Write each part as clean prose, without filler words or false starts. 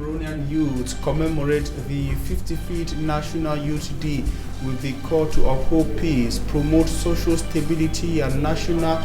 Cameroonian youth commemorate the 55th National Youth Day with the call to uphold peace, promote social stability and national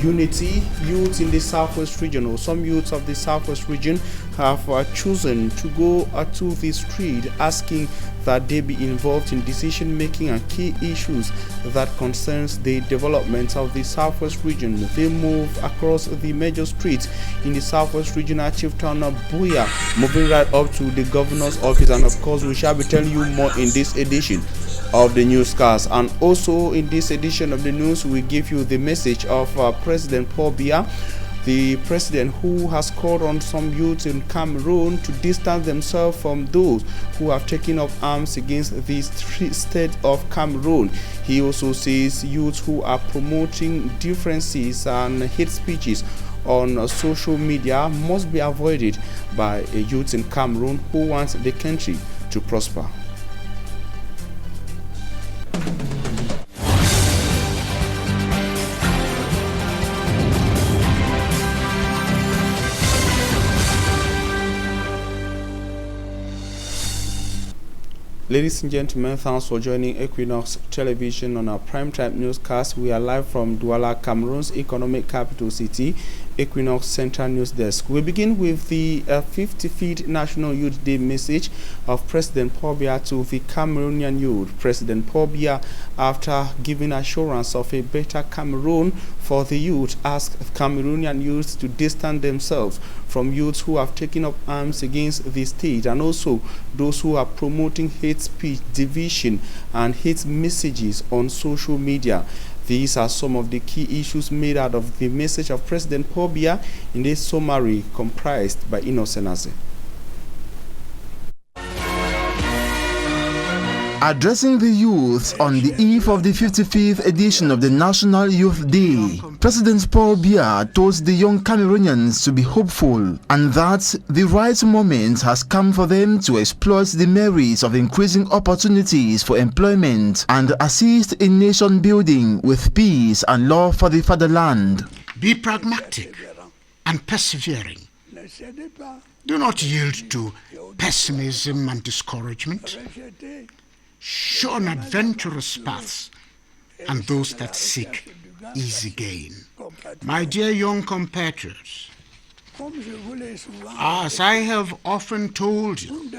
unity. Youth in the Southwest region, or some youths of the Southwest region, have chosen to go to the street asking that they be involved in decision making and key issues that concerns the development of the Southwest region. They move across the major streets in the Southwest regional chief town of Buya, moving right up to the governor's office, and of course we shall be telling you more in this edition of the newscast. And also in this edition of the news, we give you the message of President Paul Biya, the president who has called on some youths in Cameroon to distance themselves from those who have taken up arms against the state of Cameroon. He also says youths who are promoting differences and hate speeches on social media must be avoided by youths in Cameroon who want the country to prosper. Ladies and gentlemen, thanks for joining Equinoxe Television on our primetime newscast. We are live from Douala, Cameroon's economic capital city, Equinoxe Central News Desk. We begin with the 55th National Youth Day message of President Paul Biya to the Cameroonian youth. President Paul Biya, after giving assurance of a better Cameroon for the youth, asked Cameroonian youths to distance themselves from youths who have taken up arms against the state, and also those who are promoting hate speech, division, and hate messages on social media. These are some of the key issues made out of the message of President Paul Biya in this summary comprised by Innocent. Addressing the youth on the eve of the 55th edition of the National Youth Day, President Paul Biya told the young Cameroonians to be hopeful and that the right moment has come for them to exploit the merits of increasing opportunities for employment and assist in nation building with peace and love for the fatherland. Be pragmatic and persevering. Do not yield to pessimism and discouragement. Shun adventurous paths and those that seek easy gain. My dear young compatriots, as I have often told you,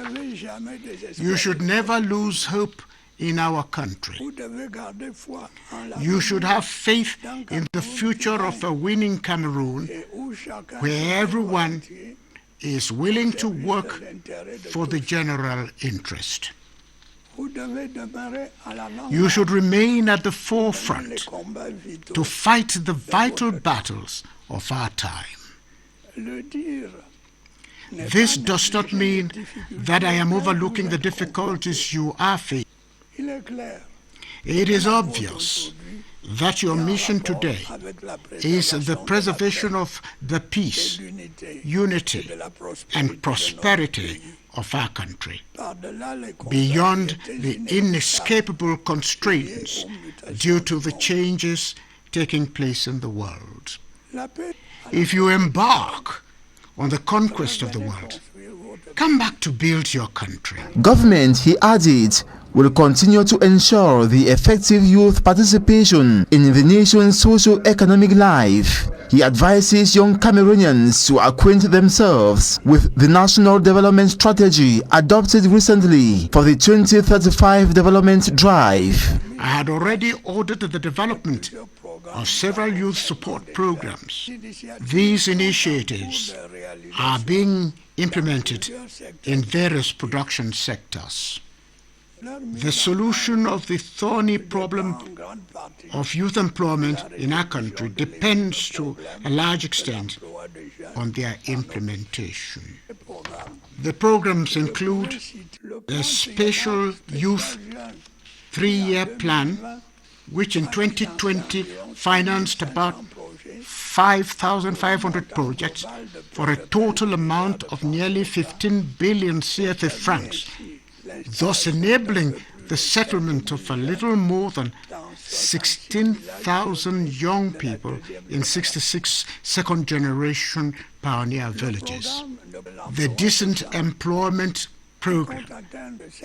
you should never lose hope in our country. You should have faith in the future of a winning Cameroon where everyone is willing to work for the general interest. You should remain at the forefront to fight the vital battles of our time. This does not mean that I am overlooking the difficulties you are facing. It is obvious that your mission today is the preservation of the peace, unity, and prosperity of our country, beyond the inescapable constraints due to the changes taking place in the world. If you embark on the conquest of the world, come back to build your country. Government, he added, will continue to ensure the effective youth participation in the nation's socio-economic life. He advises young Cameroonians to acquaint themselves with the National Development Strategy adopted recently for the 2035 Development Drive. I had already ordered the development of several youth support programs. These initiatives are being implemented in various production sectors. The solution of the thorny problem of youth employment in our country depends to a large extent on their implementation. The programs include a special youth 3-year plan, which in 2020 financed about 5,500 projects for a total amount of nearly 15 billion CFA francs, thus enabling the settlement of a little more than 16,000 young people in 66 second-generation pioneer villages. The Decent Employment Program,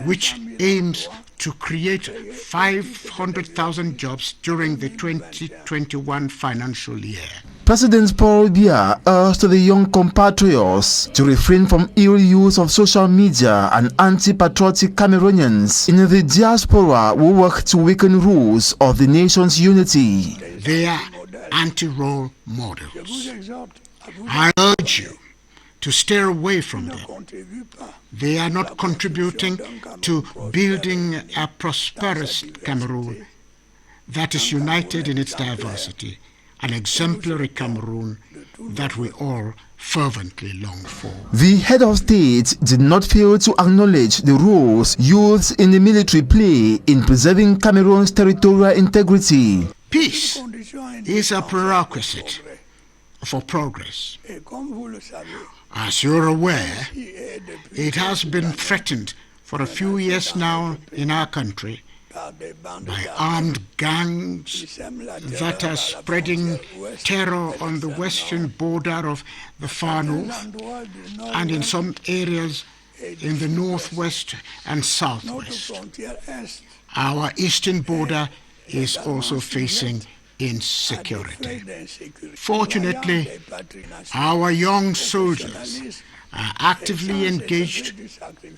which aims to create 500,000 jobs during the 2021 financial year. President Paul Biya urged the young compatriots to refrain from ill use of social media and anti-patriotic Cameroonians in the diaspora who work to weaken roots of the nation's unity. They are anti-role models. I urge you to steer away from them. They are not contributing to building a prosperous Cameroon that is united in its diversity, an exemplary Cameroon that we all fervently long for. The head of state did not fail to acknowledge the roles youths in the military play in preserving Cameroon's territorial integrity. Peace is a prerequisite for progress. As you're aware, it has been threatened for a few years now in our country by armed gangs that are spreading terror on the western border of the far north and in some areas in the northwest and southwest. Our eastern border is also facing insecurity. Fortunately, our young soldiers are actively engaged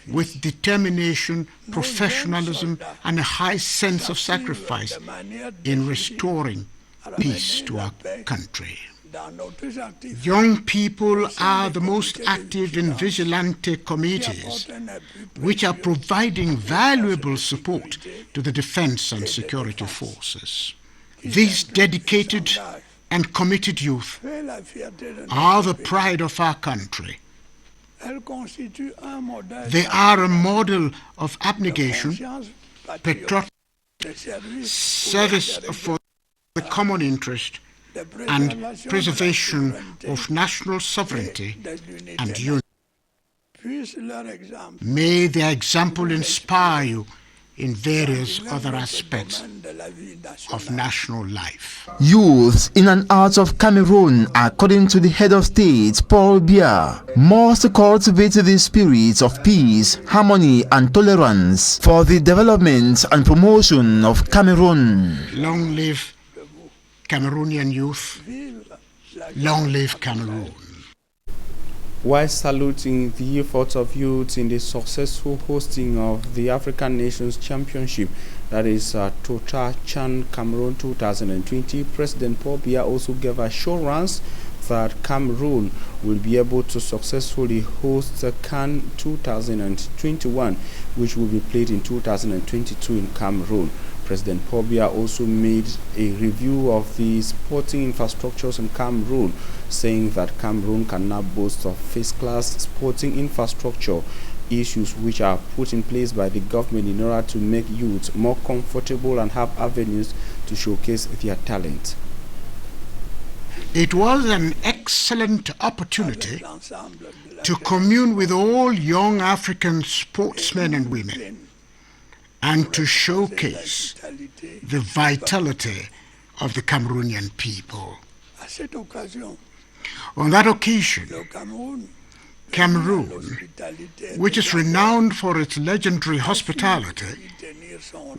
with determination, professionalism, and a high sense of sacrifice in restoring peace to our country. Young people are the most active in vigilante committees, which are providing valuable support to the defense and security forces. These dedicated and committed youth are the pride of our country. They are a model of abnegation, patriotic service for the common interest, and preservation of national sovereignty and unity. May their example inspire you in various other aspects of national life. Youths in and out of Cameroon, according to the head of state, Paul Biya, must cultivate the spirit of peace, harmony and tolerance for the development and promotion of Cameroon. Long live Cameroonian youth. Long live Cameroon. While saluting the efforts of youth in the successful hosting of the African Nations Championship, that is Total Chan Cameroon 2020, President Paul Biya also gave assurance that Cameroon will be able to successfully host the CAN 2021, which will be played in 2022 in Cameroon. President Paul Biya also made a review of the sporting infrastructures in Cameroon, saying that Cameroon can now boast of first-class sporting infrastructure, issues which are put in place by the government in order to make youth more comfortable and have avenues to showcase their talent. It was an excellent opportunity to commune with all young African sportsmen and women and to showcase the vitality of the Cameroonian people. On that occasion, Cameroon, which is renowned for its legendary hospitality,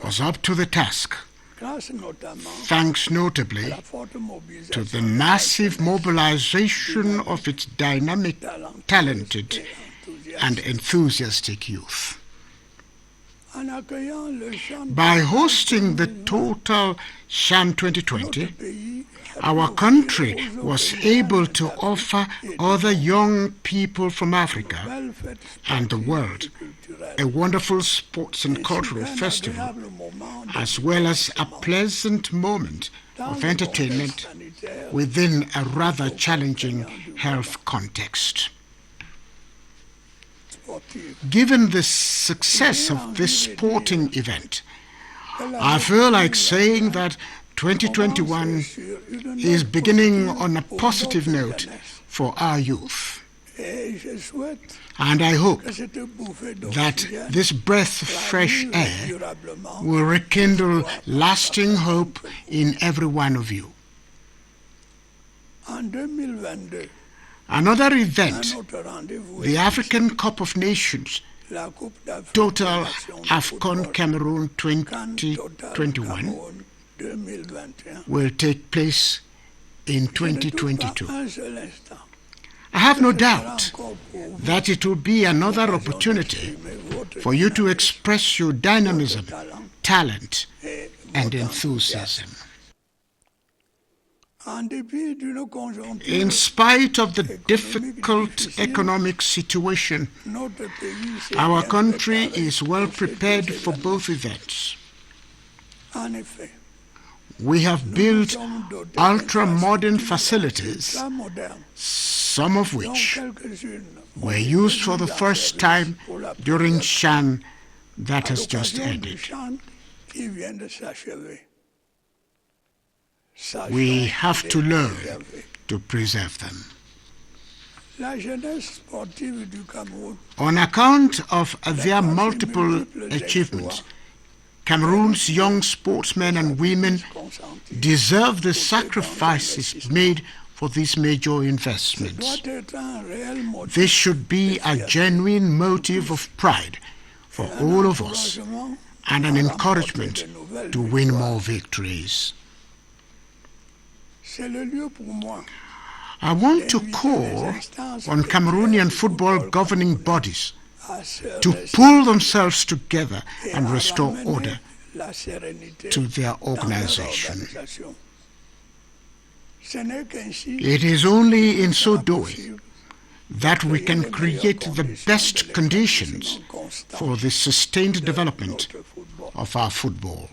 was up to the task, thanks notably to the massive mobilization of its dynamic, talented, and enthusiastic youth. By hosting the Total Chan 2020, our country was able to offer other young people from Africa and the world a wonderful sports and cultural festival, as well as a pleasant moment of entertainment within a rather challenging health context. Given the success of this sporting event, I feel like saying that 2021 is beginning on a positive note for our youth. And I hope that this breath of fresh air will rekindle lasting hope in every one of you. Another event, the African Cup of Nations, Total AFCON Cameroon 2021, will take place in 2022. I have no doubt that it will be another opportunity for you to express your dynamism, talent, and enthusiasm. In spite of the difficult economic situation, our country is well prepared for both events. We have built ultra-modern facilities, some of which were used for the first time during CHAN that has just ended. We have to learn to preserve them. On account of their multiple achievements, Cameroon's young sportsmen and women deserve the sacrifices made for these major investments. This should be a genuine motive of pride for all of us and an encouragement to win more victories. I want to call on Cameroonian football governing bodies to pull themselves together and restore order to their organization. It is only in so doing that we can create the best conditions for the sustained development of our football.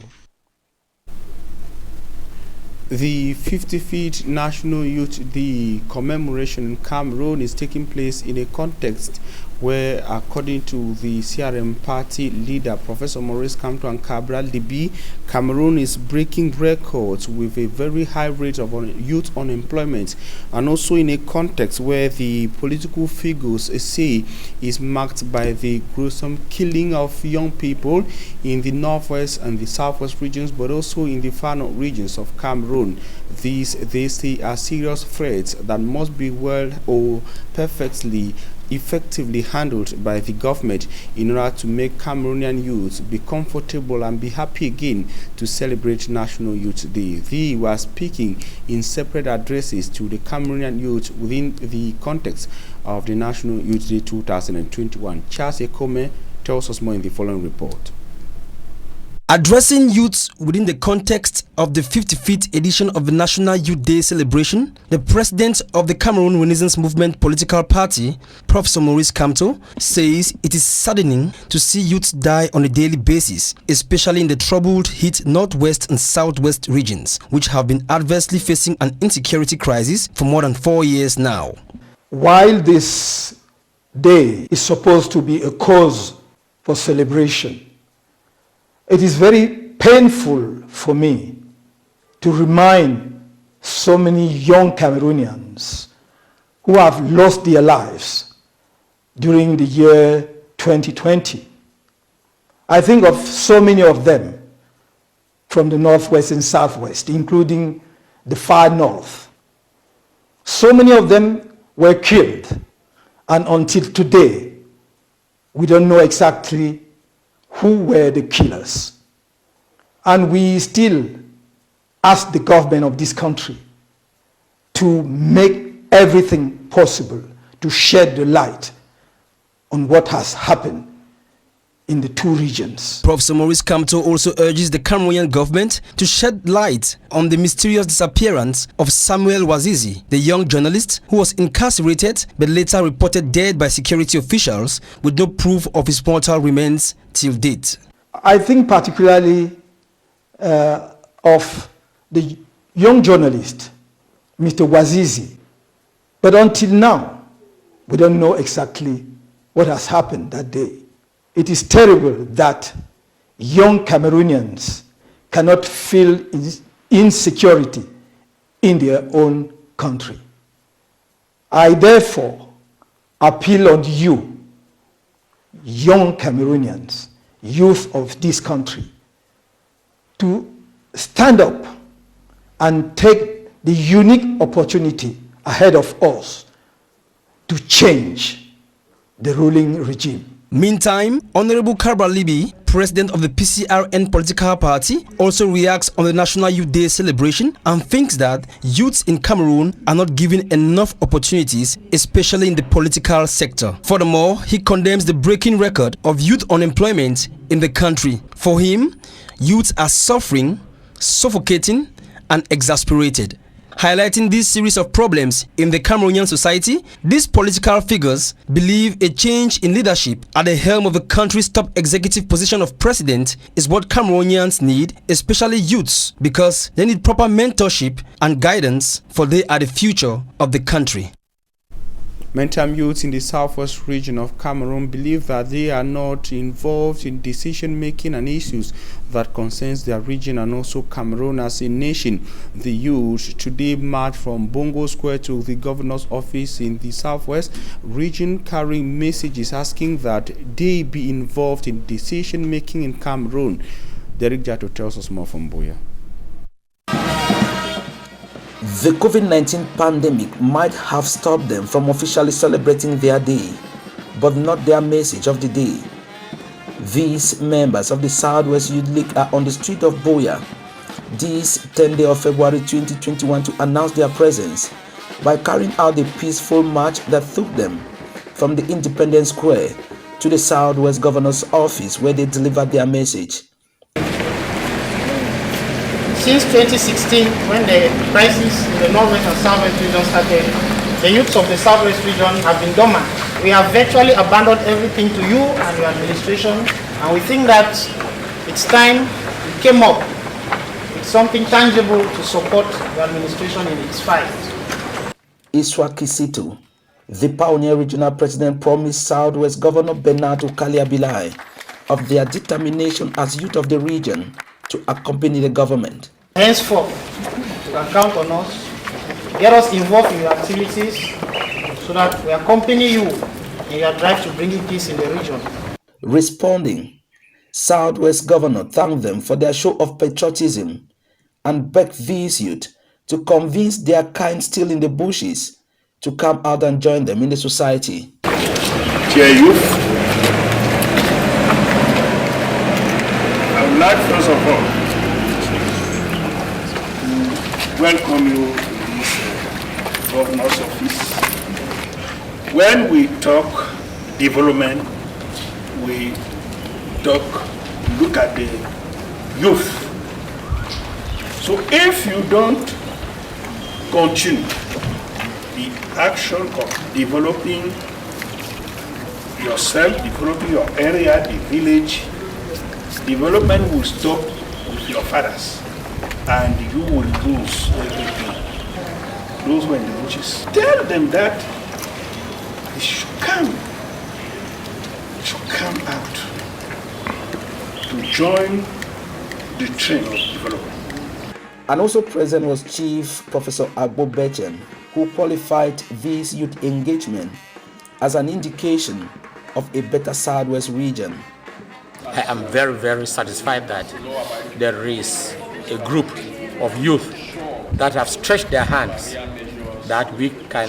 The 55th National Youth Day commemoration in Cameroon is taking place in a context where, according to the CRM party leader, Professor Maurice Kamto and Cabral Dibi, Cameroon is breaking records with a very high rate of youth unemployment, and also in a context where the political figures say is marked by the gruesome killing of young people in the northwest and the southwest regions, but also in the far north regions of Cameroon. These, they say, are serious threats that must be well or perfectly effectively handled by the government in order to make Cameroonian youth be comfortable and be happy again to celebrate National Youth Day. They were speaking in separate addresses to the Cameroonian youth within the context of the National Youth Day 2021. Charles Ekome tells us more in the following report. Addressing youths within the context of the 55th edition of the National Youth Day celebration, the president of the Cameroon Renaissance Movement political party, Professor Maurice Kamto, says it is saddening to see youths die on a daily basis, especially in the troubled hit northwest and southwest regions, which have been adversely facing an insecurity crisis for more than 4 years now. While this day is supposed to be a cause for celebration, it is very painful for me to remind so many young Cameroonians who have lost their lives during the year 2020. I think of so many of them from the northwest and southwest, including the far north. So many of them were killed, and until today, we don't know exactly who were the killers. And we still ask the government of this country to make everything possible to shed the light on what has happened in the two regions. Professor Maurice Kamto also urges the Cameroonian government to shed light on the mysterious disappearance of Samuel Wazizi, the young journalist who was incarcerated but later reported dead by security officials with no proof of his mortal remains till date. I think particularly of the young journalist, Mr. Wazizi, but until now, we don't know exactly what has happened that day. It is terrible that young Cameroonians cannot feel insecurity in their own country. I therefore appeal on you, young Cameroonians, youth of this country, to stand up and take the unique opportunity ahead of us to change the ruling regime. Meantime, Honorable Kabra Libi, president of the PCRN political party, also reacts on the National Youth Day celebration and thinks that youths in Cameroon are not given enough opportunities, especially in the political sector. Furthermore, he condemns the breaking record of youth unemployment in the country. For him, youths are suffering, suffocating, and exasperated. Highlighting this series of problems in the Cameroonian society, these political figures believe a change in leadership at the helm of the country's top executive position of president is what Cameroonians need, especially youths, because they need proper mentorship and guidance, for they are the future of the country. Meantime, youths in the southwest region of Cameroon believe that they are not involved in decision-making and issues that concerns their region and also Cameroon as a nation. The youth today marched from Bongo Square to the governor's office in the southwest region, carrying messages asking that they be involved in decision-making in Cameroon. Derek Jato tells us more from Boya. The COVID-19 pandemic might have stopped them from officially celebrating their day, but not their message of the day. These members of the Southwest Youth League are on the street of Boya this 10th day of February 2021 to announce their presence by carrying out the peaceful march that took them from the Independence Square to the Southwest Governor's office, where they delivered their message. Since 2016, when the crisis in the Northwest and Southwest region started, the youths of the Southwest region have been dormant. We have virtually abandoned everything to you and your administration, and we think that it's time we came up with something tangible to support the administration in its fight. Iswa Kisitu, the Pioneer Regional President, promised Southwest Governor Benato Kaliabilai of their determination as youth of the region to accompany the government. Henceforth, you can count on us. Get us involved in your activities so that we accompany you in your drive to bringing peace in the region. Responding, Southwest Governor thanked them for their show of patriotism and begged these youth to convince their kind still in the bushes to come out and join them in the society. Dear youth, I would like first of all welcome you to this governor's office. When we talk development, we look at the youth. So if you don't continue the action of developing yourself, developing your area, the village, development will stop with your fathers. And you will lose everything. Those were in the bushes. Tell them that they should come out to join the train of development. And also present was Chief Professor Agbo Bechen, who qualified this youth engagement as an indication of a better Southwest region. I am very, very satisfied that there is a group of youth that have stretched their hands that we can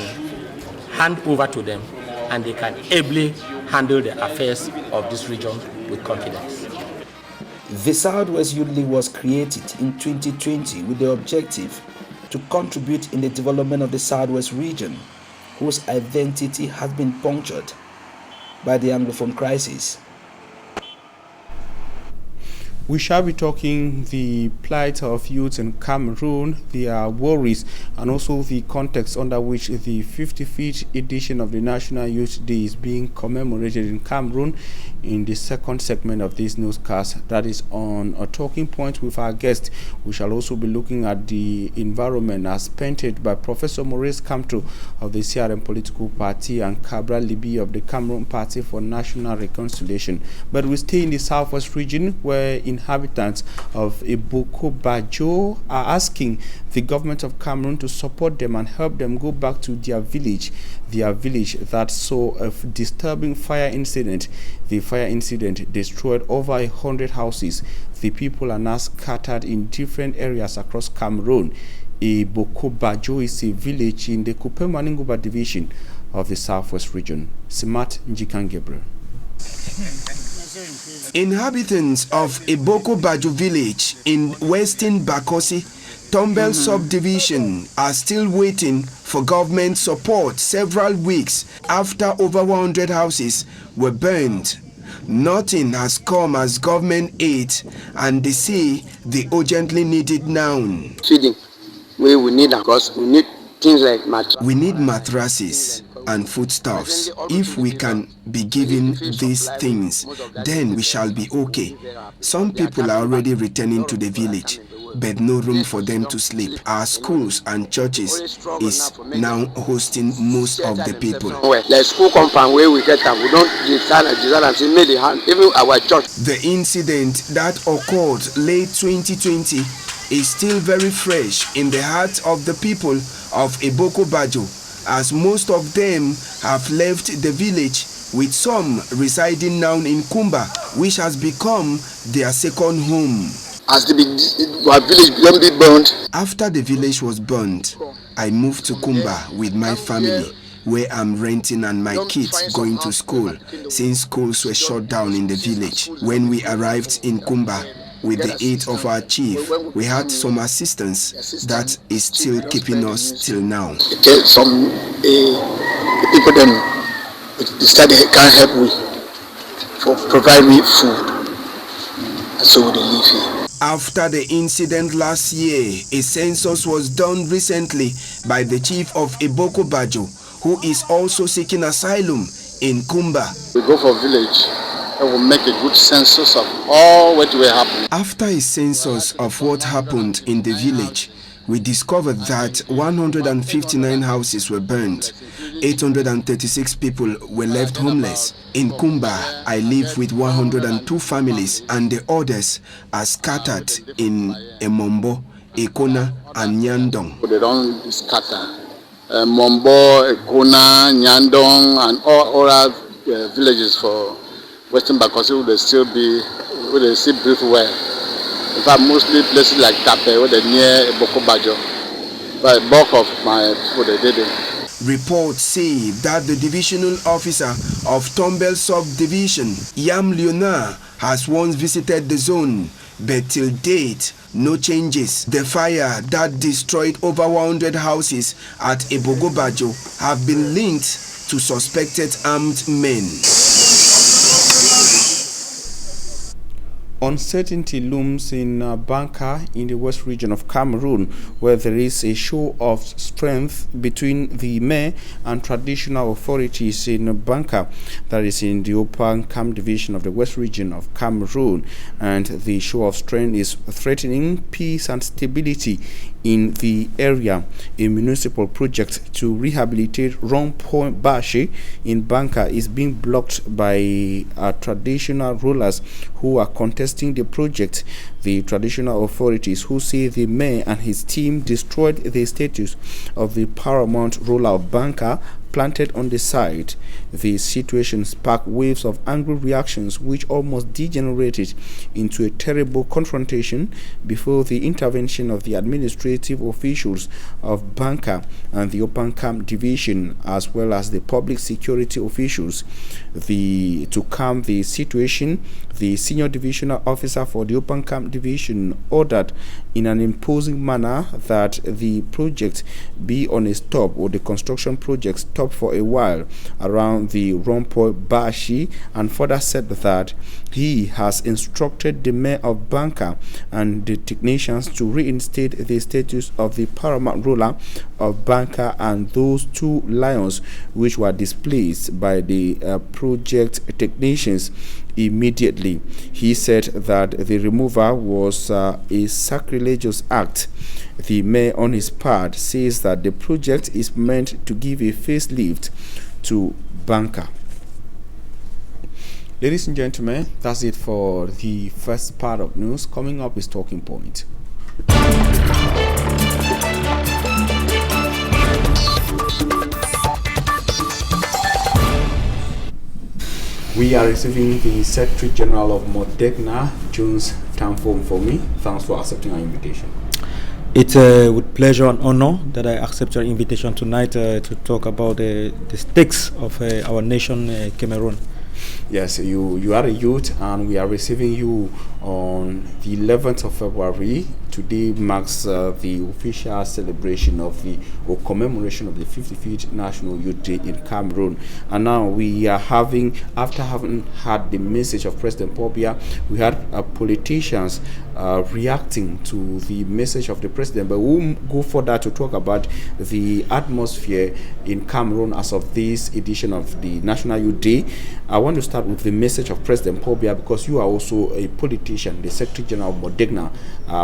hand over to them and they can ably handle the affairs of this region with confidence. The Southwest Youth League was created in 2020 with the objective to contribute in the development of the Southwest region, whose identity has been punctured by the Anglophone crisis. We shall be talking the plight of youth in Cameroon, their worries, and also the context under which the 55th edition of the National Youth Day is being commemorated in Cameroon in the second segment of this newscast. That is on a talking point with our guest. We shall also be looking at the environment as painted by Professor Maurice Kamto of the CRM political party and Kabra Libi of the Cameroon Party for National Reconciliation. But we stay in the southwest region, where inhabitants of Eboko Bajo are asking the government of Cameroon to support them and help them go back to their village that saw a disturbing fire incident. The fire incident destroyed over 100 houses. The people are now scattered in different areas across Cameroon. Eboko Bajo is a village in the Kupe Maninguba division of the Southwest region. Simat Njikan Gabriel. Inhabitants of Eboko Bajo village in Western Bakosi, Tombel subdivision are still waiting for government support several weeks after over 100 houses were burned. Nothing has come as government aid, and they say they urgently need it now. Feeding, we need, because we need things like mattresses. We need mattresses and foodstuffs. If we can be given these things, then we shall be okay. Some people are already returning to the village, but no room for them to sleep. Our schools and churches is now hosting most of the people. The school compound where we get them, we don't design and say, maybe even our church. The incident that occurred late 2020 is still very fresh in the hearts of the people of Eboko Bajo, as most of them have left the village, with some residing now in Kumba, which has become their second home. As our village don't be burned. After the village was burned, I moved to Kumba with my family, where I'm renting and my kids going to school, since schools were shut down in the village. When we arrived in Kumba, with the aid of our chief, we had some assistance that is still keeping us till now. Some people then decided they can't help me, for provide me food, and so they live here. After the incident last year, a census was done recently by the chief of Eboko Bajo, who is also seeking asylum in Kumba. We go for village and we'll make a good census of all what will happen. After a census of what happened in the village, we discovered that 159 houses were burned. 836 people were left homeless. In Kumba, I live with 102 families, and the others are scattered in Mombo, Ekona, and Nyandong. They don't scatter. Mombo, Ekona, Nyandong, and all other villages for Western Bakosi will still breathe well. In fact, mostly places like Tape, where they're near Eboko Bajo. But the bulk of my people, they did it. Reports say that the divisional officer of Tombel subdivision, Yam Leonard, has once visited the zone, but till date, no changes. The fire that destroyed over 100 houses at Eboko Bajo have been linked to suspected armed men. Uncertainty looms in Banka in the west region of Cameroon, where there is a show of strength between the mayor and traditional authorities in Banka, that is in the Opan Cam division of the west region of Cameroon, and the show of strength is threatening peace and stability in the area. A municipal project to rehabilitate Rond-Point Bashi in Banka is being blocked by traditional rulers who are contesting the project. The traditional authorities, who say the mayor and his team destroyed the status of the paramount ruler of Banka planted on the site. The situation sparked waves of angry reactions, which almost degenerated into a terrible confrontation before the intervention of the administrative officials of Banka and the Open Camp division, as well as the public security officials. To calm the situation, the senior divisional officer for the Open Camp division ordered in an imposing manner that the project be on a stop, or the construction project stop for a while around the Rond-Point Bashi, and further said that he has instructed the mayor of Banka and the technicians to reinstate the status of the paramount ruler of Banka and those two lions which were displaced by the project technicians immediately. He said that the removal was a sacrilegious act. The mayor, on his part, says that the project is meant to give a facelift to Banka. Ladies and gentlemen, that's it for the first part of news. Coming up is Talking Point. We are receiving the Secretary General of Modegna, Jones Tamfom, for me. Thanks for accepting our invitation. It's with pleasure and honor that I accept your invitation tonight to talk about the stakes of our nation, Cameroon. Yes, you are a youth, and we are receiving you on the 11th of February. Today marks the official celebration of the commemoration of the 55th National Youth Day in Cameroon. And now we are having, after having had the message of President Paul Biya, we had politicians reacting to the message of the president. But we'll go further to talk about the atmosphere in Cameroon as of this edition of the National Youth Day. I want to start with the message of President Paul Biya, because you are also a politician, the Secretary General of Modegna,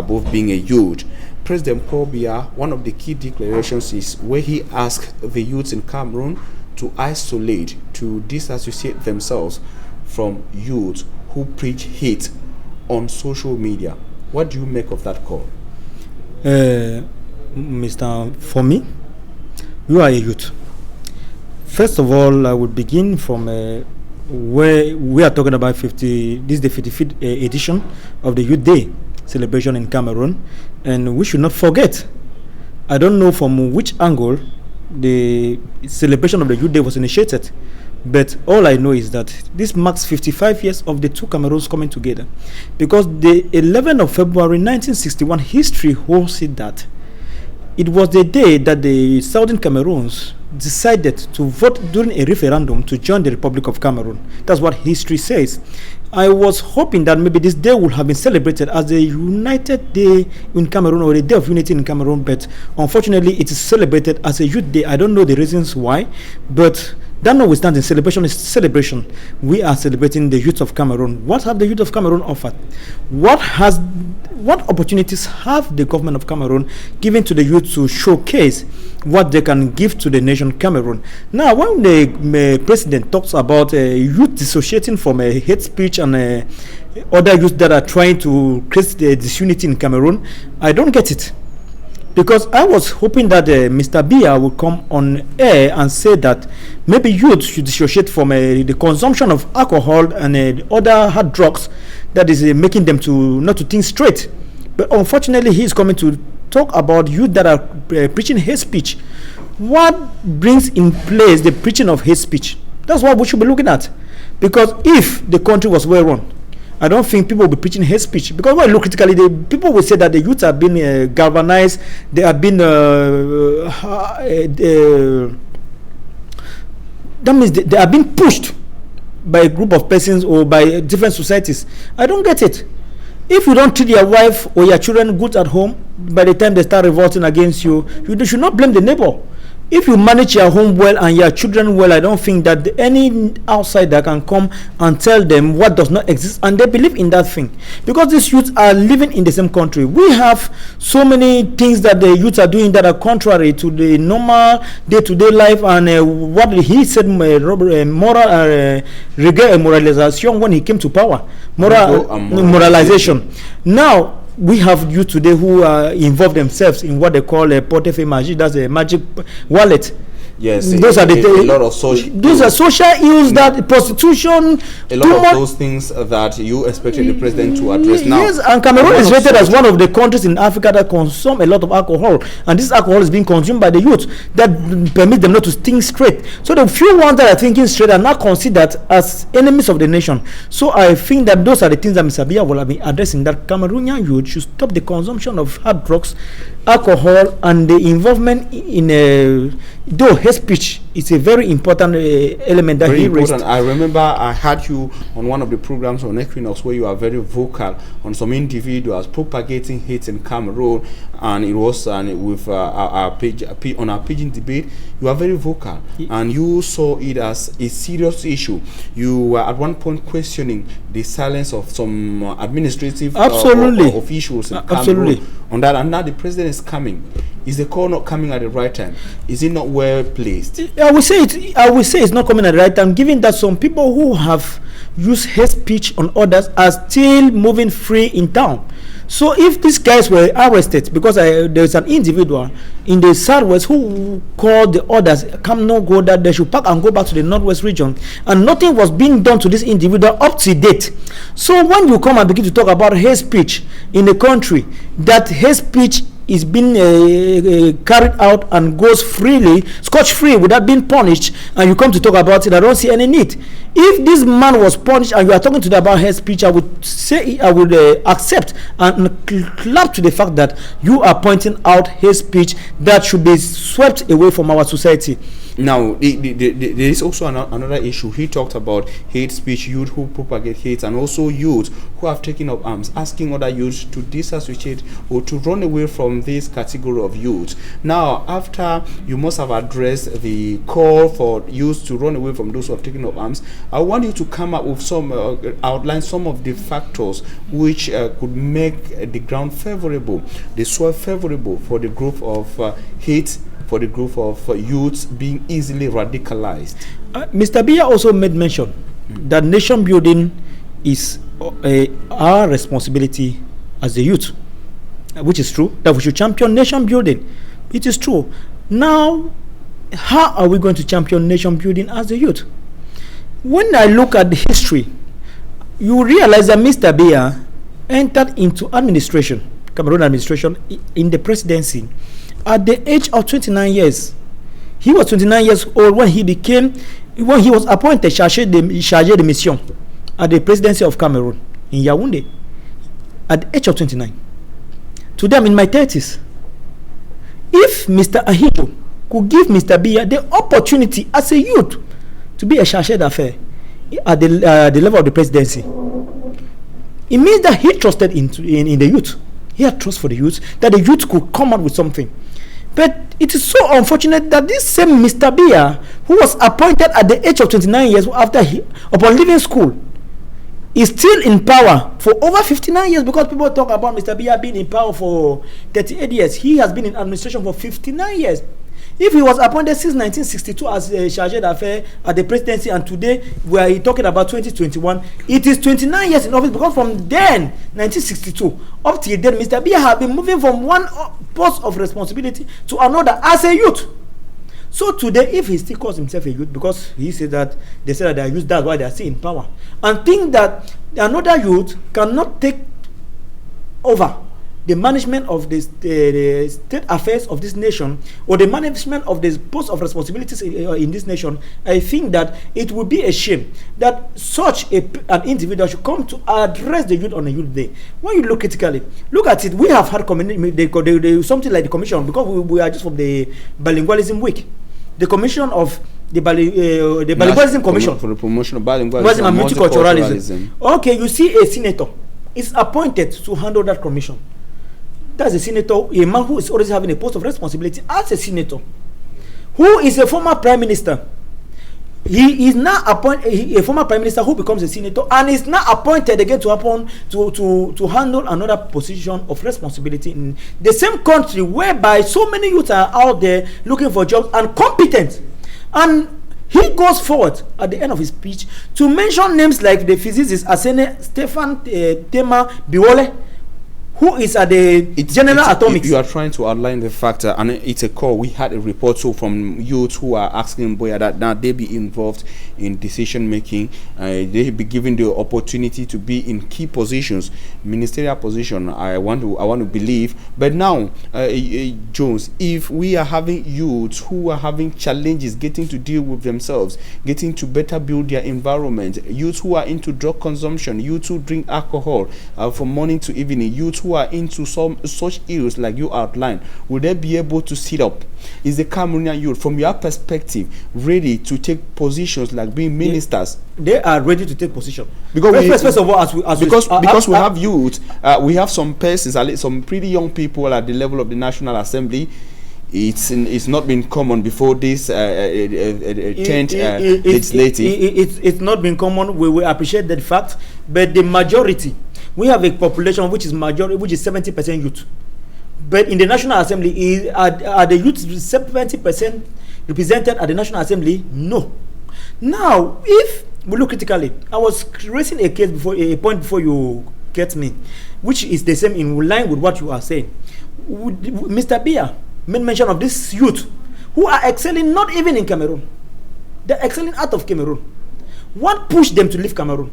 both being a youth. President Paul Biya, one of the key declarations is where he asked the youths in Cameroon to isolate, to disassociate themselves from youths who preach hate on social media. What do you make of that call? For me, you are a youth. First of all, I would begin from where we are talking about this is the 55th edition of the Youth Day celebration in Cameroon, and we should not forget, I don't know from which angle the celebration of the Youth Day was initiated, but all I know is that this marks 55 years of the two Cameroons coming together, because the 11th of February 1961, history holds it that it was the day that the Southern Cameroons decided to vote during a referendum to join the Republic of Cameroon. That's what history says. I was hoping that maybe this day would have been celebrated as a united day in Cameroon, or a day of unity in Cameroon, but unfortunately it is celebrated as a youth day. I don't know the reasons why, but that notwithstanding, celebration is celebration. We are celebrating the youth of Cameroon. What have the youth of Cameroon offered? What opportunities have the government of Cameroon given to the youth to showcase what they can give to the nation Cameroon? Now, when the president talks about youth dissociating from hate speech and other youth that are trying to create the disunity in Cameroon, I don't get it. Because I was hoping that Mr. Biya would come on air and say that maybe youth should dissociate from the consumption of alcohol and other hard drugs that is making them not to think straight. But unfortunately, he is coming to talk about youth that are preaching hate speech. What brings in place the preaching of hate speech? That's what we should be looking at. Because if the country was well run, I don't think people will be preaching hate speech, because when you look critically, people will say that the youth have been galvanized, they have been that means they are being pushed by a group of persons or by different societies. I don't get it. If you don't treat your wife or your children good at home, by the time they start revolting against you, you should not blame the neighbor. If you manage your home well and your children well, I don't think that any outsider can come and tell them what does not exist, and they believe in that thing. Because these youths are living in the same country. We have so many things that the youths are doing that are contrary to the normal day-to-day life, and what he said, moralization, when he came to power, moralization. Now, we have youth today who involve themselves in what they call a portefeuille magique. That's a magic wallet. Yes, those are a lot of social. Those are social ills, that prostitution. A lot of those things that you expected the president to address now. Yes, and Cameroon is rated as one of the countries in Africa that consume a lot of alcohol, and this alcohol is being consumed by the youth that permit them not to think straight. So the few ones that are thinking straight are not considered as enemies of the nation. So I think that those are the things that Mr. Biya will have been addressing, that Cameroonian youth should stop the consumption of hard drugs, alcohol, and the involvement in though hate speech is a very important element that he raised. I remember I had you on one of the programs on Equinoxe where you are very vocal on some individuals propagating hate in Cameroon, and it was with our paging debate. You are very vocal, and you saw it as a serious issue. You were at one point questioning the silence of some administrative officials in Cameroon on that, and now the president is coming. Is the call not coming at the right time? Is it not well placed? I would say it's not coming at the right time, given that some people who have used hate speech on others are still moving free in town. So if these guys were arrested, because there's an individual in the southwest who called the others, come no go, that they should pack and go back to the northwest region, and nothing was being done to this individual up to date. So when you come and begin to talk about hate speech in the country, that hate speech is being carried out and goes freely, scotch-free, without being punished, and you come to talk about it, I don't see any need. If this man was punished and you are talking to them about hate speech, I would say, I would accept and clap to the fact that you are pointing out hate speech that should be swept away from our society. Now, there is also another issue. He talked about hate speech, youth who propagate hate, and also youth who have taken up arms, asking other youths to disassociate or to run away from this category of youth. Now, after you must have addressed the call for youth to run away from those who have taken up arms, I want you to come up with some, outline some of the factors which could make the ground favorable, the soil favorable for the group of hate, for the group of youths being easily radicalized. Mr. Biya also made mention that nation building is our responsibility as the youth, which is true, that we should champion nation building. It is true. Now, how are we going to champion nation building as the youth? When I look at the history, you realize that Mr. Biya entered into administration, Cameroon administration, in the presidency at the age of 29 years. He was 29 years old when he was appointed chargé de mission at the presidency of Cameroon in Yaoundé at the age of 29. Today I'm in my 30s. If Mr. Ahijo could give Mr. Biya the opportunity as a youth to be a chargé d'affaires at the level of the presidency, it means that he trusted in the youth. He had trust for the youth, that the youth could come out with something. But it is so unfortunate that this same Mr. Biya, who was appointed at the age of 29 years upon leaving school, is still in power for over 59 years, because people talk about Mr. Biya being in power for 38 years. He has been in administration for 59 years. If he was appointed since 1962 as a chargé d'affaires at the presidency, and today we are talking about 2021, it is 29 years in office, because from then, 1962, up till then, Mr. Biya has been moving from one post of responsibility to another as a youth. So today, if he still calls himself a youth, because he said that they said that they are youth, that's why they are still in power, and think that another youth cannot take over the management of the state affairs of this nation, or the management of the post of responsibilities in this nation, I think that it would be a shame that such an individual should come to address the youth on a youth day. When you look critically, look at it, we have had something like the commission, because we are just from the bilingualism week, the commission of the bilingualism commission for the promotion of bilingualism and multiculturalism. Okay, you see a senator is appointed to handle that commission. That's a senator, a man who is already having a post of responsibility as a senator, who is a former prime minister. He is now a former prime minister who becomes a senator and is now appointed again to handle another position of responsibility in the same country, whereby so many youth are out there looking for jobs and competent. And he goes forward at the end of his speech to mention names like the physicist Asene Stefan Tema Biwole, who is at the General Atomics. You are trying to outline the factor, and it's a call. We had a report from youth who are asking Boya that now they be involved in decision making. They be given the opportunity to be in key positions, ministerial position. I want to believe. But now, Jones, if we are having youths who are having challenges getting to deal with themselves, getting to better build their environment, youths who are into drug consumption, youths who drink alcohol from morning to evening, youths who are into some such ills like you outlined, will they be able to sit up? Is the Cameroonian youth, from your perspective, ready to take positions like being ministers? They are ready to take position. Because first of all, because we have youth, we have some persons, some pretty young people at the level of the National Assembly. It's not been common before this 10th legislative. It's not been common. We appreciate that fact, but the majority, we have a population which is 70% youth. But in the National Assembly, are the youth 70% represented at the National Assembly? No. Now, if we look critically, I was raising a point before you get me, which is the same in line with what you are saying. Mr. Biya made mention of this youth who are excelling not even in Cameroon. They're excelling out of Cameroon. What pushed them to leave Cameroon?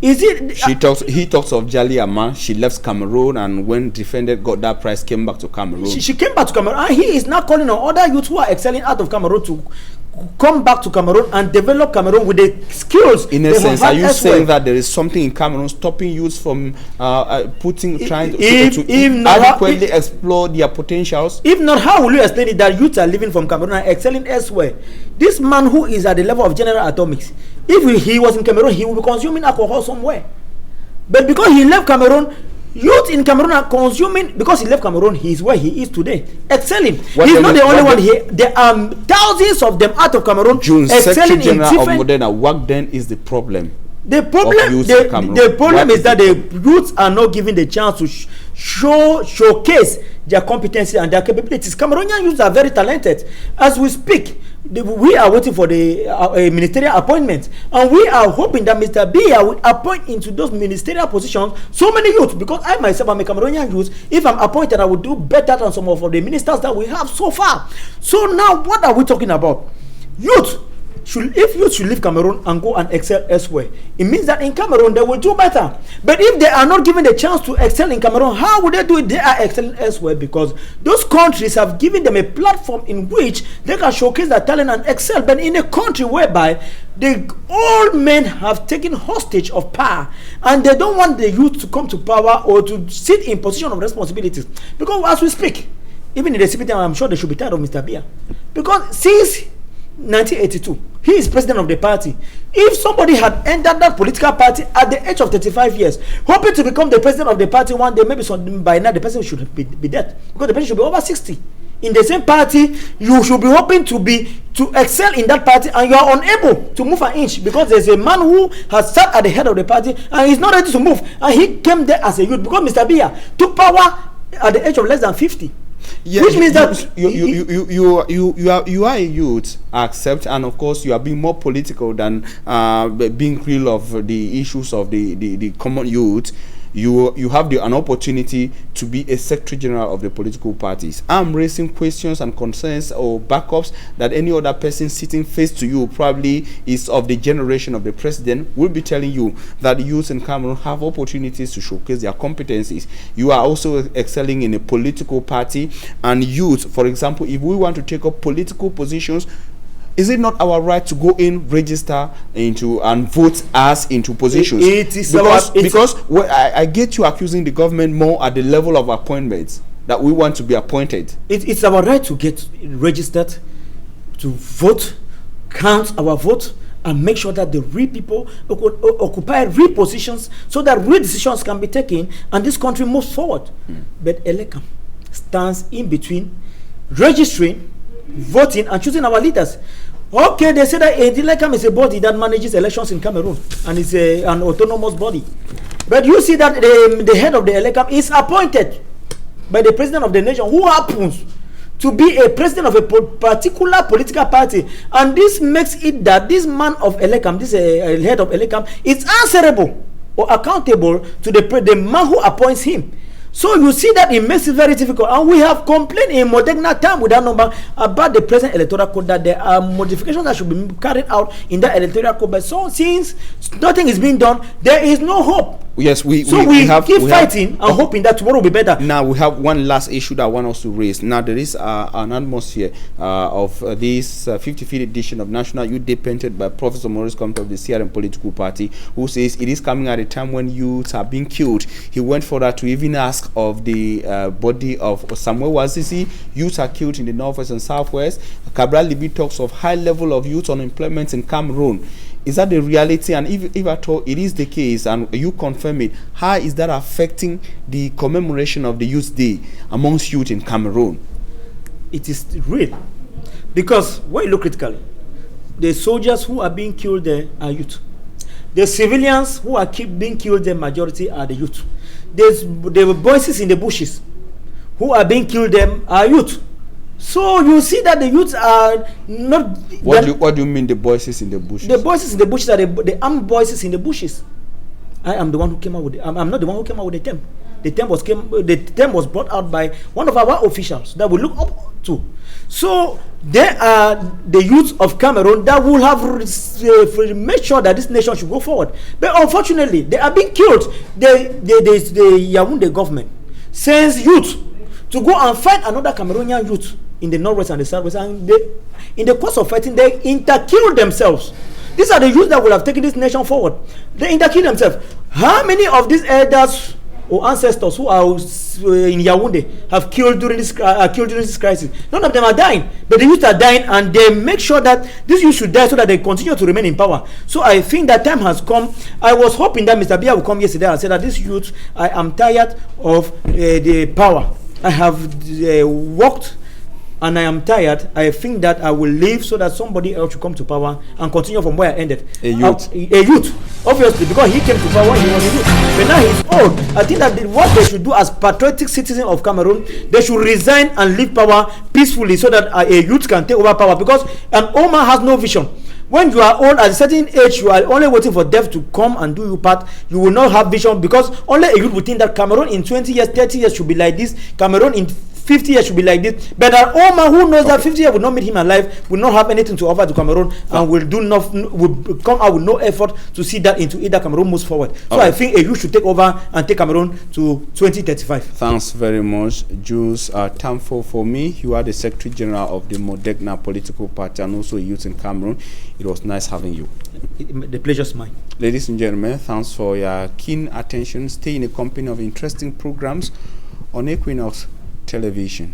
Is it? He talks of Jali Ama. She left Cameroon, and when defended got that prize, came back to Cameroon. She came back to Cameroon, and he is now calling on other youths who are excelling out of Cameroon to come back to Cameroon and develop Cameroon with the skills. In a sense, are you saying that there is something in Cameroon stopping youths from trying to adequately explore their potentials? If not, how will you explain it that youths are living from Cameroon and excelling elsewhere? This man who is at the level of General Atomics, if he was in Cameroon, he would be consuming alcohol somewhere. But because he left Cameroon, youth in Cameroon are consuming, because he left Cameroon, he is where he is today, excelling. He's not the only one here. There are thousands of them out of Cameroon excelling in different... of Moderna, what then is the problem? The problem is that the youths are not given the chance to showcase their competency and their capabilities. Cameroonian youths are very talented. As we speak, we are waiting for the ministerial appointment, and we are hoping that Mr. Biya will appoint into those ministerial positions so many youths, because I myself am a Cameroonian youth. If I'm appointed, I will do better than some of the ministers that we have so far. So now what are we talking about? Youth. If youth should leave Cameroon and go and excel elsewhere, it means that in Cameroon they will do better. But if they are not given the chance to excel in Cameroon, how would they do it? They are excelling elsewhere because those countries have given them a platform in which they can showcase their talent and excel. But in a country whereby the old men have taken hostage of power and they don't want the youth to come to power or to sit in position of responsibilities, because as we speak, even in the CPT, I'm sure they should be tired of Mr. Biya, because since 1982 he is president of the party. If somebody had entered that political party at the age of 35 years hoping to become the president of the party one day, maybe by now the person should be dead, because the person should be over 60. In the same party, you should be hoping to excel in that party, and you are unable to move an inch because there's a man who has sat at the head of the party and he's not ready to move, and he came there as a youth because Mr. Biya took power at the age of less than 50. Yeah, which means that you are a youth, accept, and of course you are being more political than being real of the issues of the common youth. You have an opportunity to be a secretary general of the political parties. I'm raising questions and concerns or backups that any other person sitting face to you, probably is of the generation of the president, will be telling you that youth in Cameroon have opportunities to showcase their competencies. You are also excelling in a political party, and youth, for example, if we want to take up political positions, is it not our right to go in, register into, and vote us into positions? It is because I get you accusing the government more at the level of appointments, that we want to be appointed. It's our right to get registered, to vote, count our vote, and make sure that the real people occupy real positions so that real decisions can be taken and this country moves forward. But Elekam stands in between registering, voting, and choosing our leaders. Okay, they say that Elekam is a body that manages elections in Cameroon and is an autonomous body. But you see that the head of the Elekam is appointed by the president of the nation, who happens to be a president of a particular political party. And this makes it that this man of Elekam, this head of Elekam, is answerable or accountable to the man who appoints him. So you see that it makes it very difficult, and we have complained in Moderna time with that number about the present electoral code, that there are modifications that should be carried out in that electoral code. But so since nothing is being done, there is no hope. Yes, we keep fighting and hoping that tomorrow will be better. Now we have one last issue that I want us to raise. Now there is an atmosphere of this 55th edition of National Youth Day painted by Professor Maurice Comte of the CRM political party, who says it is coming at a time when youths are being killed. He went further to even ask of the body of Samuel Wazisi. Youths are killed in the northwest and southwest. Cabral Libi talks of high level of youth unemployment in Cameroon. Is that the reality? And if at all it is the case, and you confirm it, how is that affecting the commemoration of the Youth Day amongst youth in Cameroon? It is real, because when you look critically, the soldiers who are being killed there are youth. The civilians who are being killed, the majority are the youth. The voices in the bushes who are being killed them are youth. So you see that the youths are not. What do you mean the voices in the bushes? The voices in the bushes are the armed voices in the bushes. I am the one who came out with I'm not the one who came out with the term. the term was brought out by one of our officials that we look up to. So there are the youth of Cameroon that will have made sure that this nation should go forward. But unfortunately, they are being killed. The Yaoundé government sends youth to go and fight another Cameroonian youth in the northwest and the southwest, and in the course of fighting, they interkill themselves. These are the youth that will have taken this nation forward. They interkill themselves. How many of these elders or ancestors who are in Yaoundé have killed during this crisis? None of them are dying, but the youth are dying, and they make sure that these youth should die so that they continue to remain in power. So I think that time has come. I was hoping that Mr. Biya would come yesterday and say that this youth, I am tired of the power. I have worked and I am tired. I think that I will leave so that somebody else should come to power and continue from where I ended. A youth. A youth, obviously, because he came to power, he was a youth. But now he's old. I think that what they should do as patriotic citizens of Cameroon, they should resign and leave power peacefully so that a youth can take over power, because an old man has no vision. When you are old, at a certain age, you are only waiting for death to come and do your part. You will not have vision, because only a youth will think that Cameroon in 20 years, 30 years should be like this. Cameroon in 50 years should be like this. But an old man who knows that 50 years will not meet him alive, will not have anything to offer to Cameroon, and will do nothing, will come out with no effort to see that into either Cameroon moves forward. So I think a youth should take over and take Cameroon to 2035. Thanks very much, Jules Tamfo. For me, you are the Secretary General of the Modegna political party and also youth in Cameroon. It was nice having you. The pleasure's mine. Ladies and gentlemen, thanks for your keen attention. Stay in the company of interesting programs on Equinoxe Television.